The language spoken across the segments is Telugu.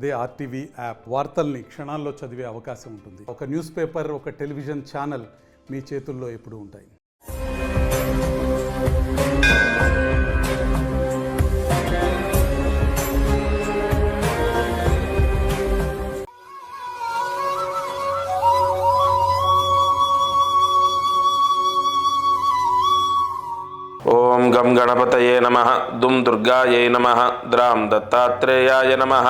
అదే ఆర్టీవీ యాప్ వార్తల్ని క్షణాల్లో చదివే అవకాశం ఉంటుంది. ఒక న్యూస్ పేపర్, ఒక టెలివిజన్ ఛానల్ మీ చేతుల్లో ఎప్పుడూ ఉంటాయి. ఓం గం గణపతయే నమః దుం దుర్గాయై నమః ద్రాం దత్తాత్రేయాయ నమః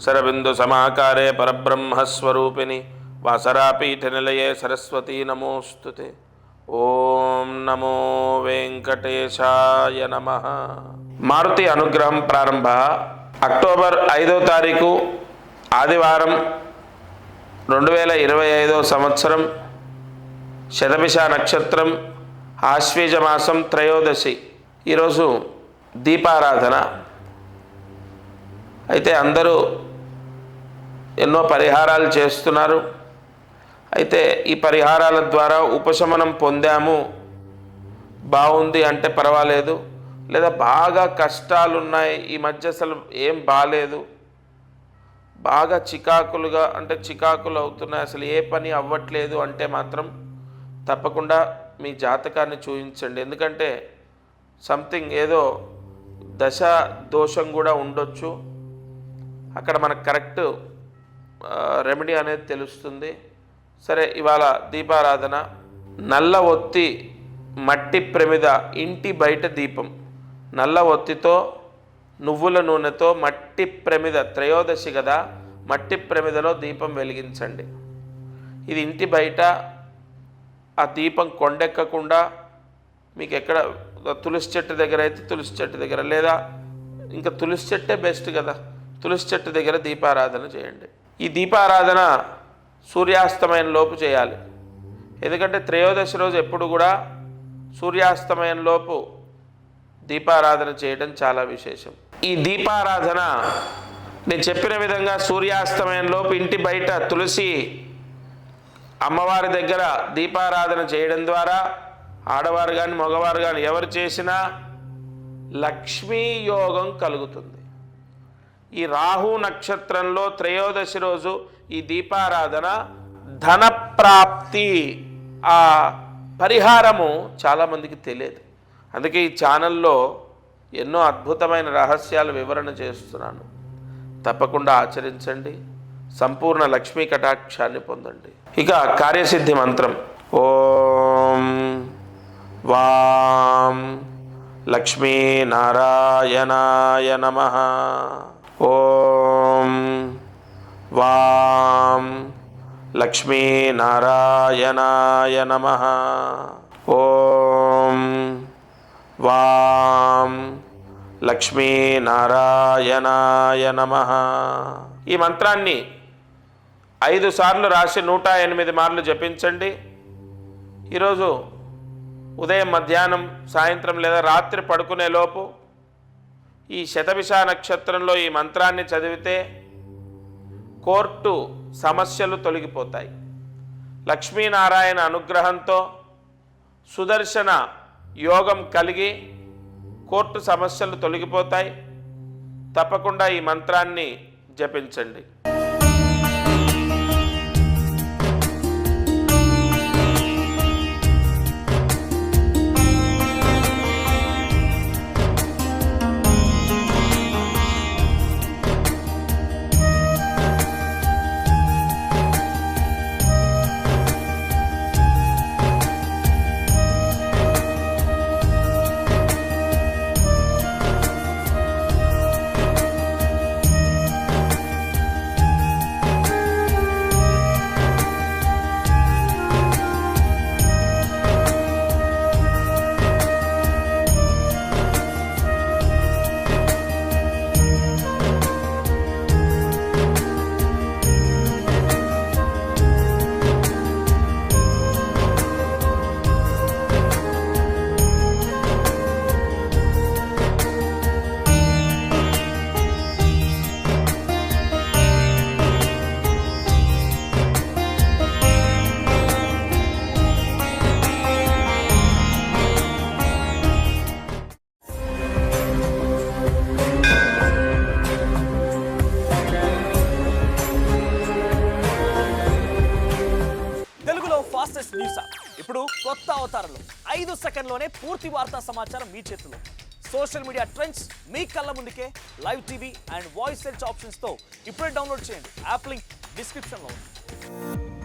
శరబిందు సమాకారే పరబ్రహ్మస్వరూపిణి వాసరాపీఠ నిలయే సరస్వతీ నమోస్తుతే. ఓం నమో వెంకటేశాయ నమః. మారుతి అనుగ్రహం ప్రారంభ. అక్టోబర్ 5వ తారీఖు ఆదివారం 2025 సంవత్సరం. శతభిష నక్షత్రం, ఆశ్వీజ మాసం, త్రయోదశి. ఈరోజు దీపారాధన. అయితే అందరూ ఎన్నో పరిహారాలు చేస్తున్నారు. అయితే ఈ పరిహారాల ద్వారా ఉపశమనం పొందాము, బాగుంది అంటే పర్వాలేదు. లేదా బాగా కష్టాలు ఉన్నాయి, ఈ మధ్య అసలు ఏం బాగాలేదు, బాగా చికాకులు అవుతున్నాయి, అసలు ఏ పని అవ్వట్లేదు అంటే మాత్రం తప్పకుండా మీ జాతకాన్ని చూపించండి. ఎందుకంటే సంథింగ్ ఏదో దశ దోషం కూడా ఉండొచ్చు. అక్కడ మనకు కరెక్ట్ రెమెడీ అనేది తెలుస్తుంది. సరే, ఇవాళ దీపారాధన. నల్ల ఒత్తి, మట్టి ప్రమిద, ఇంటి బయట దీపం. నల్ల ఒత్తితో, నువ్వుల నూనెతో మట్టి ప్రమిద, త్రయోదశి కదా, మట్టి ప్రమిదలో దీపం వెలిగించండి. ఇది ఇంటి బయట. ఆ దీపం కొండెక్కకుండా మీకు ఎక్కడ తులసి చెట్టు దగ్గర అయితే తులసి చెట్టు దగ్గర, లేదా ఇంకా తులసి చెట్టే బెస్ట్ కదా, తులసి చెట్టు దగ్గర దీపారాధన చేయండి. ఈ దీపారాధన సూర్యాస్తమయం లోపు చేయాలి. ఎందుకంటే త్రయోదశి రోజు ఎప్పుడు కూడా సూర్యాస్తమయం లోపు దీపారాధన చేయడం చాలా విశేషం. ఈ దీపారాధన నేను చెప్పిన విధంగా సూర్యాస్తమయం లోపు ఇంటి బయట తులసి అమ్మవారి దగ్గర దీపారాధన చేయడం ద్వారా ఆడవారు కానీ మగవారు కానీ ఎవరు చేసినా లక్ష్మీ యోగం కలుగుతుంది. ఈ రాహు నక్షత్రంలో త్రయోదశి రోజు ఈ దీపారాధన ధనప్రాప్తి ఆ పరిహారము చాలామందికి తెలియదు. అందుకే ఈ ఛానల్లో ఎన్నో అద్భుతమైన రహస్యాలు వివరణ చేస్తున్నాను. తప్పకుండా ఆచరించండి, సంపూర్ణ లక్ష్మీ కటాక్షాన్ని పొందండి. ఇక కార్యసిద్ధి మంత్రం. ఓం వాం లక్ష్మీనారాయణాయ నమః. ఓం వాం లక్ష్మీనారాయణాయ నమః. ఓం వాం లక్ష్మీనారాయణాయ నమః. ఈ మంత్రాన్ని 5 సార్లు రాసి 108 మార్లు జపించండి. ఈరోజు ఉదయం, మధ్యాహ్నం, సాయంత్రం లేదా రాత్రి పడుకునేలోపు ఈ శతభిష నక్షత్రంలో ఈ మంత్రాన్ని చదివితే కోర్టు సమస్యలు తొలగిపోతాయి. లక్ష్మీనారాయణ అనుగ్రహంతో సుదర్శన యోగం కలిగి కోర్టు సమస్యలు తొలగిపోతాయి. తప్పకుండా ఈ మంత్రాన్ని జపించండి. ఫాస్టెస్ట్ న్యూస్ యాప్ ఇప్పుడు కొత్త అవతారంలో 5 సెకండ్లోనే పూర్తి వార్తా సమాచారం మీ చేతుల్లో. సోషల్ మీడియా ట్రెండ్స్ మీ కళ్ళ ముందుకే live TV and voice search ఆప్షన్స్తో ఇప్పుడే డౌన్లోడ్ చేయండి. యాప్ లింక్ డిస్క్రిప్షన్లో ఉంది.